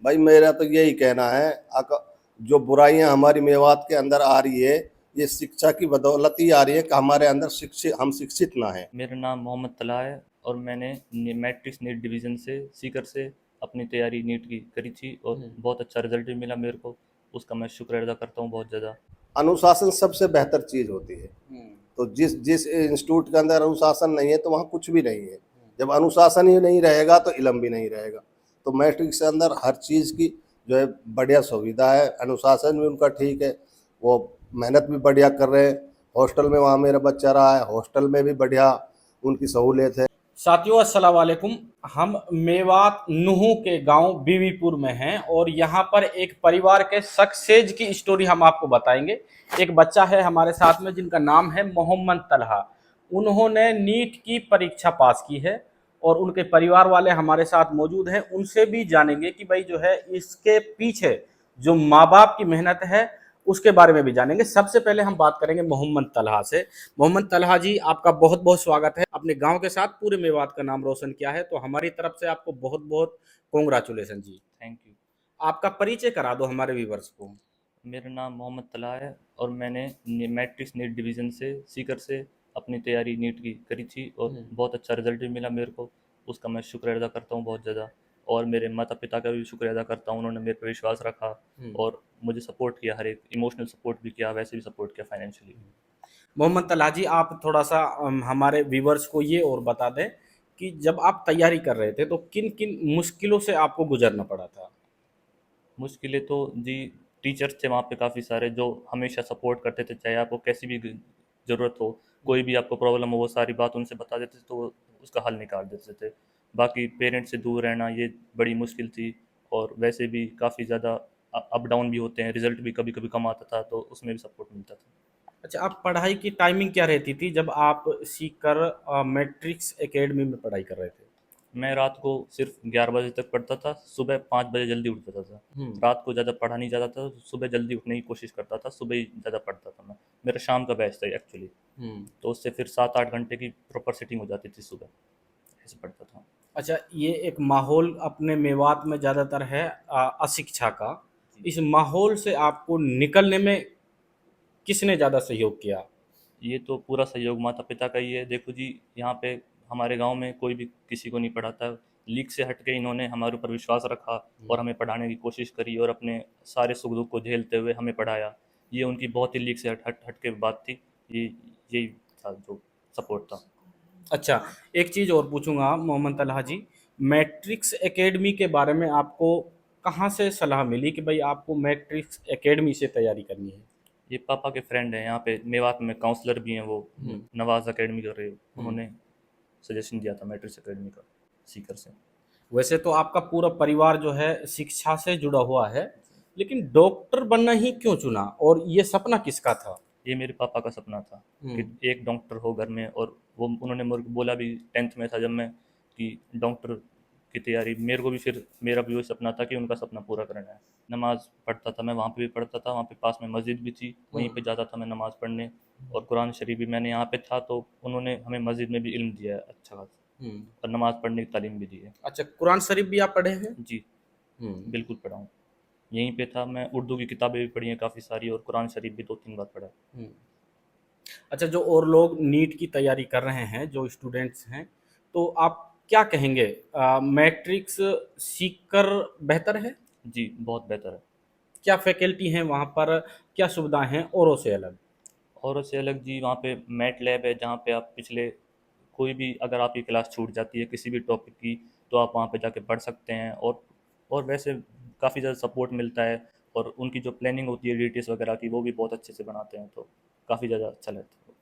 भाई मेरा तो यही कहना है, जो बुराइयां हमारी मेवात के अंदर आ रही है, ये शिक्षा की बदौलत ही आ रही है कि हमारे अंदर शिक्षित, हम शिक्षित ना हैं। मेरा नाम मोहम्मद तला है और मैंने मैट्रिक्स नीट डिवीज़न से सीकर से अपनी तैयारी नीट की करी थी और बहुत अच्छा रिजल्ट भी मिला मेरे को। उसका मैं शुक्र अदा करता हूँ बहुत ज़्यादा। अनुशासन सबसे बेहतर चीज होती है। तो जिस जिस इंस्टीट्यूट के अंदर अनुशासन नहीं है तो वहाँ कुछ भी नहीं है। जब अनुशासन ही नहीं रहेगा तो इल्म भी नहीं रहेगा। तो मैट्रिक्स के अंदर हर चीज़ की जो है बढ़िया सुविधा है, अनुशासन भी उनका ठीक है, वो मेहनत भी बढ़िया कर रहे हैं। हॉस्टल में वहाँ मेरा बच्चा रहा है, हॉस्टल में भी बढ़िया उनकी सहूलियत है। साथियों अस्सलाम वालेकुम। हम मेवात नुहू के गांव बीवीपुर में हैं और यहाँ पर एक परिवार के सक्सेस की स्टोरी हम आपको बताएंगे। एक बच्चा है हमारे साथ में जिनका नाम है मोहम्मद तलहा। उन्होंने नीट की परीक्षा पास की है और उनके परिवार वाले हमारे साथ मौजूद हैं। उनसे भी जानेंगे कि भाई जो है इसके पीछे जो माँ बाप की मेहनत है उसके बारे में भी जानेंगे। सबसे पहले हम बात करेंगे मोहम्मद तलहा से। मोहम्मद तलहा जी, आपका बहुत बहुत स्वागत है। अपने गांव के साथ पूरे मेवात का नाम रोशन किया है, तो हमारी तरफ से आपको बहुत बहुत कॉन्ग्रेचुलेसन जी। Thank you. आपका परिचय करा दो हमारे व्यूवर्स को। मेरा नाम मोहम्मद तला है और मैंने मैट्रिक्स नीट डिवीज़न से सीकर से अपनी तैयारी नीट की करी थी और बहुत अच्छा रिजल्ट भी मिला मेरे को। उसका मैं शुक्र अदा करता हूँ बहुत ज़्यादा। और मेरे माता पिता का भी शुक्र अदा करता हूँ, उन्होंने मेरे पर विश्वास रखा और मुझे सपोर्ट किया, हर एक इमोशनल सपोर्ट भी किया, वैसे भी सपोर्ट किया फाइनेंशियली। मोहम्मद तलहा जी, आप थोड़ा सा हमारे व्यूवर्स को ये और बता दें कि जब आप तैयारी कर रहे थे तो किन किन मुश्किलों से आपको गुजरना पड़ा था। मुश्किलें तो जी, टीचर्स थे वहाँ पे काफ़ी सारे जो हमेशा सपोर्ट करते थे, चाहे आपको कैसी भी ज़रूरत हो, कोई भी आपको प्रॉब्लम हो, वो सारी बात उनसे बता देते थे तो वो उसका हल निकाल देते थे। बाकी पेरेंट्स से दूर रहना ये बड़ी मुश्किल थी और वैसे भी काफ़ी ज़्यादा अप डाउन भी होते हैं, रिजल्ट भी कभी कभी कम आता था तो उसमें भी सपोर्ट मिलता था। अच्छा, आप पढ़ाई की टाइमिंग क्या रहती थी जब आप सीकर मैट्रिक्स एकेडमी में पढ़ाई कर रहे थे। मैं रात को सिर्फ 11 बजे तक पढ़ता था, सुबह 5 बजे जल्दी उठ जाता था। रात को ज़्यादा पढ़ा नहीं जाता था, सुबह जल्दी उठने की कोशिश करता था, सुबह ही ज़्यादा पढ़ता था मैं। मेरा शाम का बैच था एक्चुअली, तो उससे फिर 7-8 घंटे की प्रॉपर सिटिंग हो जाती थी सुबह, ऐसे पढ़ता था। अच्छा, ये एक माहौल अपने मेवात में ज़्यादातर है अशिक्षा का। इस माहौल से आपको निकलने में किसने ज़्यादा सहयोग किया। ये तो पूरा सहयोग माता पिता का ही है। देखो जी, यहाँ पे हमारे गांव में कोई भी किसी को नहीं पढ़ाता। लीग से हट के इन्होंने हमारे ऊपर विश्वास रखा और हमें पढ़ाने की कोशिश करी और अपने सारे सुख दुख को झेलते हुए हमें पढ़ाया। ये उनकी बहुत ही लीग से हट हट हट के बात थी। ये यही था जो सपोर्ट था। अच्छा, एक चीज़ और पूछूंगा मोहम्मद तलहा जी, मैट्रिक्स एकेडमी के बारे में आपको कहाँ से सलाह मिली कि भाई आपको मैट्रिक्स एकेडमी से तैयारी करनी है। ये पापा के फ्रेंड हैं, यहाँ पे मेवात में काउंसलर भी हैं वो, नवाज एकेडमी कर रहे हो, उन्होंने सजेशन दिया था मैट्रिक्स एकेडमी का सीकर से। वैसे तो आपका पूरा परिवार जो है शिक्षा से जुड़ा हुआ है, लेकिन डॉक्टर बनना ही क्यों चुना और ये सपना किसका था। ये मेरे पापा का सपना था कि एक डॉक्टर हो घर में। और वो उन्होंने मेरे को बोला भी 10th में था जब मैं, कि डॉक्टर की तैयारी, मेरे को भी फिर मेरा भी वही सपना था कि उनका सपना पूरा करना है। नमाज़ पढ़ता था मैं, वहाँ पे भी पढ़ता था, वहाँ पे पास में मस्जिद भी थी, वहीं पे जाता था मैं नमाज़ पढ़ने। और कुरान शरीफ भी मैंने यहाँ पे था तो उन्होंने हमें मस्जिद में भी इल्म दिया है अच्छा खासा, और नमाज़ पढ़ने की तालीम भी दी है। अच्छा, कुरान शरीफ भी आप पढ़े हैं। जी, बिल्कुल पढ़ा हूँ। यहीं पे था मैं, उर्दू की किताबें भी पढ़ी हैं काफ़ी सारी और कुरान शरीफ भी 2-3 बार पढ़ा है। अच्छा, जो और लोग नीट की तैयारी कर रहे हैं, जो स्टूडेंट्स हैं, तो आप क्या कहेंगे, मैट्रिक्स सीखकर बेहतर है। जी, बहुत बेहतर है। क्या फैकल्टी हैं वहाँ पर, क्या सुविधाएं हैं औरों से अलग। और से अलग जी, वहाँ पे मैट लैब है जहाँ पे आप पिछले कोई भी, अगर आपकी क्लास छूट जाती है किसी भी टॉपिक की, तो आप वहाँ पे जाके पढ़ सकते हैं। और वैसे काफ़ी ज़्यादा सपोर्ट मिलता है। और उनकी जो प्लानिंग होती है डीटीएस वगैरह की, वो भी बहुत अच्छे से बनाते हैं, तो काफ़ी ज़्यादा अच्छा लगता है।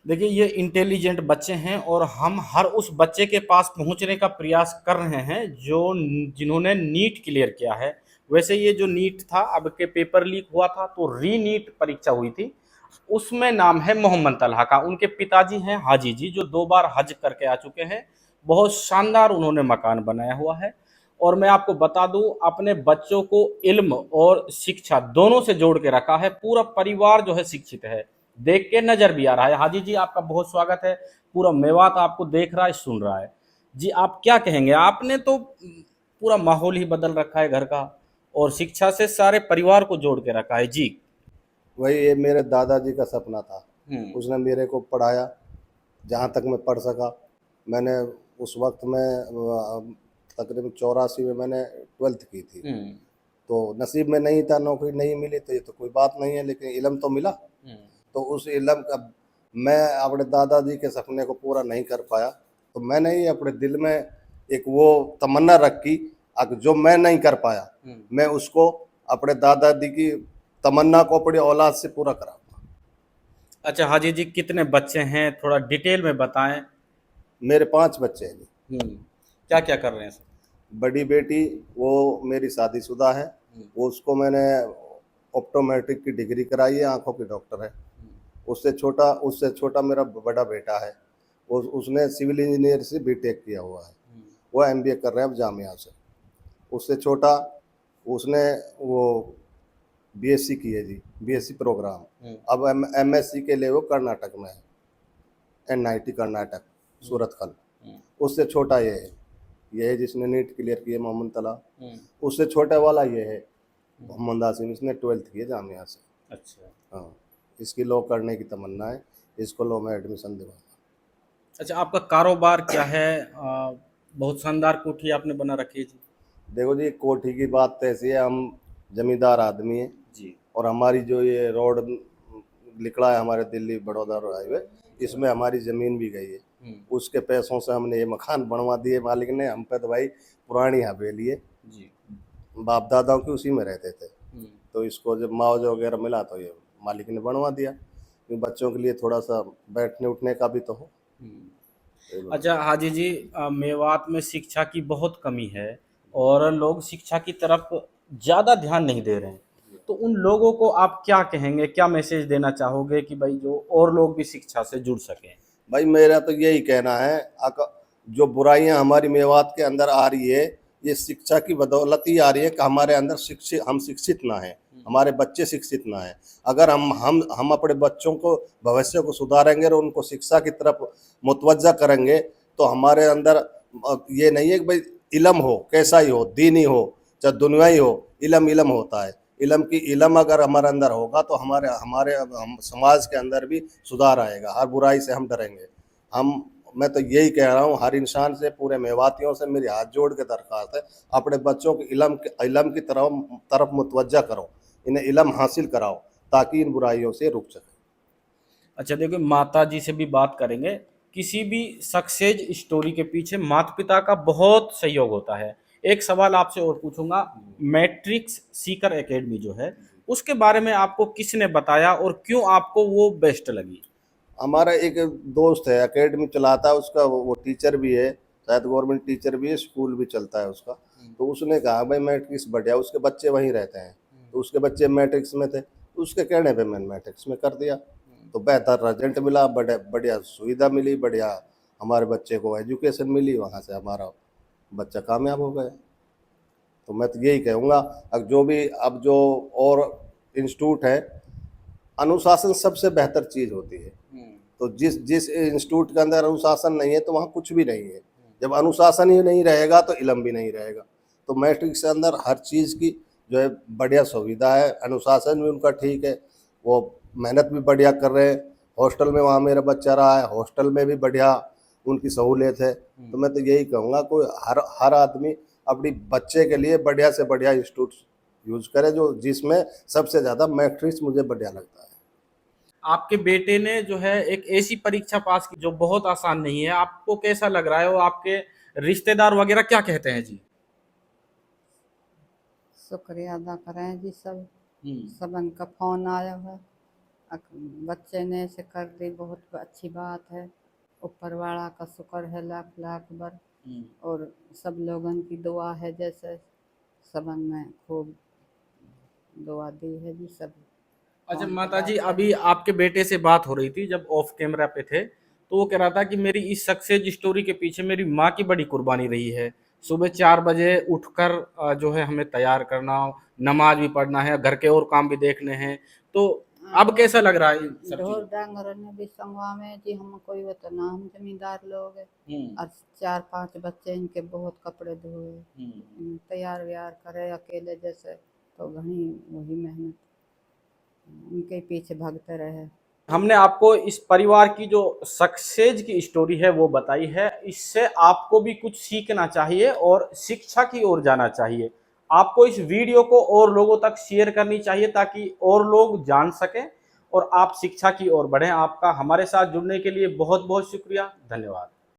देखिए, ये इंटेलिजेंट बच्चे हैं और हम हर उस बच्चे के पास पहुंचने का प्रयास कर रहे हैं जो जिन्होंने नीट क्लियर किया है। वैसे ये जो नीट था, अब के पेपर लीक हुआ था तो री नीट परीक्षा हुई थी, उसमें नाम है मोहम्मद तलहा का। उनके पिताजी हैं हाजी जी, जो 2 बार हज करके आ चुके हैं। बहुत शानदार उन्होंने मकान बनाया हुआ है। और मैं आपको बता दूं, अपने बच्चों को इल्म और शिक्षा दोनों से जोड़ के रखा है। पूरा परिवार जो है शिक्षित है, देख के नजर भी आ रहा है। हाजी जी, आपका बहुत स्वागत है। पूरा मेवात आपको देख रहा है, सुन रहा है। जी, आप क्या कहेंगे। आपने तो पूरा माहौल ही बदल रखा है घर का, और शिक्षा से सारे परिवार को जोड़ के रखा है जी। वही ये मेरे दादाजी का सपना था। हम्म। उसने मेरे को पढ़ाया जहाँ तक मैं पढ़ सका। मैंने उस वक्त में तकरीबन 84 में मैंने 12th की थी। हम्म। तो नसीब में नहीं था, नौकरी नहीं मिली तो ये तो कोई बात नहीं है, लेकिन इल्म तो मिला। हम्म। तो उस इल्म का मैं अपने दादाजी के सपने को पूरा नहीं कर पाया, तो मैंने ही अपने दिल में एक वो तमन्ना रखी, अगर जो मैं नहीं कर पाया मैं उसको अपने दादाजी की तमन्ना को अपनी औलाद से पूरा कराऊंगा। अच्छा हाजी जी, कितने बच्चे हैं, थोड़ा डिटेल में बताएं। मेरे 5 बच्चे हैं जी। क्या क्या कर रहे हैं सब? बड़ी बेटी वो मेरी शादीशुदा है, वो उसको मैंने ऑप्टोमेट्रिक की डिग्री कराई है, आंखों की डॉक्टर है। उससे छोटा मेरा बड़ा बेटा है, उसने सिविल इंजीनियर से बीटेक किया हुआ है, वो एमबीए कर रहे हैं अब जामिया से। उससे छोटा उसने वो बीएससी की है जी, बीएससी प्रोग्राम। अब एमएससी के लिए वो कर्नाटक में है, एनआईटी कर्नाटक सूरतकल। उससे छोटा ये है जिसने नीट क्लियर की है, मोहम्मद तला। उससे छोटा वाला ये है मोहम्मद आसिम, इसने 12th की है जामिया से। अच्छा। हाँ, इसकी लॉ करने की तमन्ना है, इसको लॉ में एडमिशन दिलवाना। अच्छा, आपका कारोबार क्या है? बहुत शानदार कोठी आपने बना रखी है जी। देखो जी, कोठी की बात तो ऐसी है, हम जमींदार आदमी हैं जी। और हमारी जो ये रोड निकला है हमारे दिल्ली बड़ौदा हाईवे, इसमें हमारी ज़मीन भी गई है। उसके पैसों से हमने ये मकान बनवा दिए मालिक ने हम पे। तो भाई पुरानी हवेली है जी। बाप दादाओं की, उसी में रहते थे। तो इसको जब मुआवजा वगैरह मिला तो ये मालिक ने बनवा दिया, क्योंकि बच्चों के लिए थोड़ा सा बैठने उठने का भी तो हो। अच्छा हाजी जी, मेवात में शिक्षा की बहुत कमी है और लोग शिक्षा की तरफ ज़्यादा ध्यान नहीं दे रहे हैं, तो उन लोगों को आप क्या कहेंगे, क्या मैसेज देना चाहोगे कि भाई जो और लोग भी शिक्षा से जुड़ सकें? भाई मेरा तो यही कहना है, जो बुराइयां हमारी मेवात के अंदर आ रही है ये शिक्षा की बदौलत ही आ रही है कि हमारे अंदर हम शिक्षित ना हैं, हमारे बच्चे शिक्षित ना हैं। अगर हम अपने बच्चों को भविष्य को सुधारेंगे और उनको शिक्षा की तरफ मुतवज्जा करेंगे तो हमारे अंदर ये नहीं है कि भाई इलम हो, कैसा ही हो, दीनी हो चाहे दुनियाई हो, इलम होता है। इलम अगर हमारे अंदर होगा तो हमारे हमारे हम समाज के अंदर भी सुधार आएगा, हर बुराई से हम डरेंगे। मैं तो यही कह रहा हूँ हर इंसान से, पूरे मेवातियों से मेरी हाथ जोड़ के दरख्वास्त है, अपने बच्चों को इलम की तरफ मुतवज्जा करो, इन्हें इलम हासिल कराओ ताकि इन बुराइयों से रुक सके। अच्छा देखिए, माता जी से भी बात करेंगे। किसी भी सक्सेस स्टोरी के पीछे माता पिता का बहुत सहयोग होता है। एक सवाल आपसे और पूछूंगा, मैट्रिक्स सीकर एकेडमी जो है उसके बारे में आपको किसने बताया और क्यों आपको वो बेस्ट लगी? हमारा एक दोस्त है एकेडमी चलाता है, उसका वो टीचर भी है, शायद गवर्नमेंट टीचर भी है, स्कूल भी चलता है उसका। तो उसने कहा भाई मैट्रिक्स बढ़िया, उसके बच्चे वहीं रहते हैं, तो उसके बच्चे मैट्रिक्स में थे, तो उसके कहने पे मैंने मैट्रिक्स में कर दिया। तो बेहतर रिजल्ट मिला, बढ़िया सुविधा मिली, बढ़िया हमारे बच्चे को एजुकेशन मिली, वहाँ से हमारा बच्चा कामयाब हो गया। तो मैं तो यही कहूँगा, अब जो और इंस्टीट्यूट है, अनुशासन सबसे बेहतर चीज़ होती है। तो जिस जिस इंस्टीट्यूट के अंदर अनुशासन नहीं है तो वहाँ कुछ भी नहीं है। जब अनुशासन ही नहीं रहेगा तो इल्म भी नहीं रहेगा। तो मैट्रिक्स के अंदर हर चीज़ की जो है बढ़िया सुविधा है, अनुशासन भी उनका ठीक है, वो मेहनत भी बढ़िया कर रहे हैं। हॉस्टल में वहाँ मेरा बच्चा रहा है, हॉस्टल में भी बढ़िया उनकी सहूलियत है। तो मैं तो यही कहूँगा कोई हर आदमी अपनी बच्चे के लिए बढ़िया से बढ़िया इंस्टीट्यूट यूज करे, जो जिसमें सबसे ज़्यादा मैट्रिक्स मुझे बढ़िया लगता है। आपके बेटे ने जो है एक ऐसी परीक्षा पास की जो बहुत आसान नहीं है, आपको कैसा लग रहा है और आपके रिश्तेदार वगैरह क्या कहते हैं जी? शुक्रिया अदा करें जी सबन का फोन आया है, बच्चे ने ऐसे कर दी, बहुत अच्छी बात है। ऊपर वाला का शुक्र है लाख लाख बार, और सब लोगों की दुआ है, जैसे सबन ने खूब दुआ दी है जी सब। अच्छा माता जी, अभी आपके बेटे से बात हो रही थी जब ऑफ कैमरा पे थे, तो वो कह रहा था कि मेरी इस सक्सेस स्टोरी के पीछे मेरी माँ की बड़ी कुर्बानी रही है। सुबह 4 बजे उठकर जो है हमें तैयार करना, नमाज भी पढ़ना है, घर के और काम भी देखने हैं। तो अब कैसा लग रहा है ये सब ढोर चीज़? डांगर ने भी संगवा में जी हम कोई वतना हम जमींदार लोग है हम्म, और 4-5 बच्चे इनके बहुत कपड़े धोए हम्म। तैयार व्यार करे अकेले जैसे तो घनी वही मेहनत उनके पीछे भागते रहे। हमने आपको इस परिवार की जो सक्सेस की स्टोरी है वो बताई है। इससे आपको भी कुछ सीखना चाहिए और शिक्षा की ओर जाना चाहिए। आपको इस वीडियो को और लोगों तक शेयर करनी चाहिए ताकि और लोग जान सकें और आप शिक्षा की ओर बढ़ें। आपका हमारे साथ जुड़ने के लिए बहुत बहुत शुक्रिया, धन्यवाद।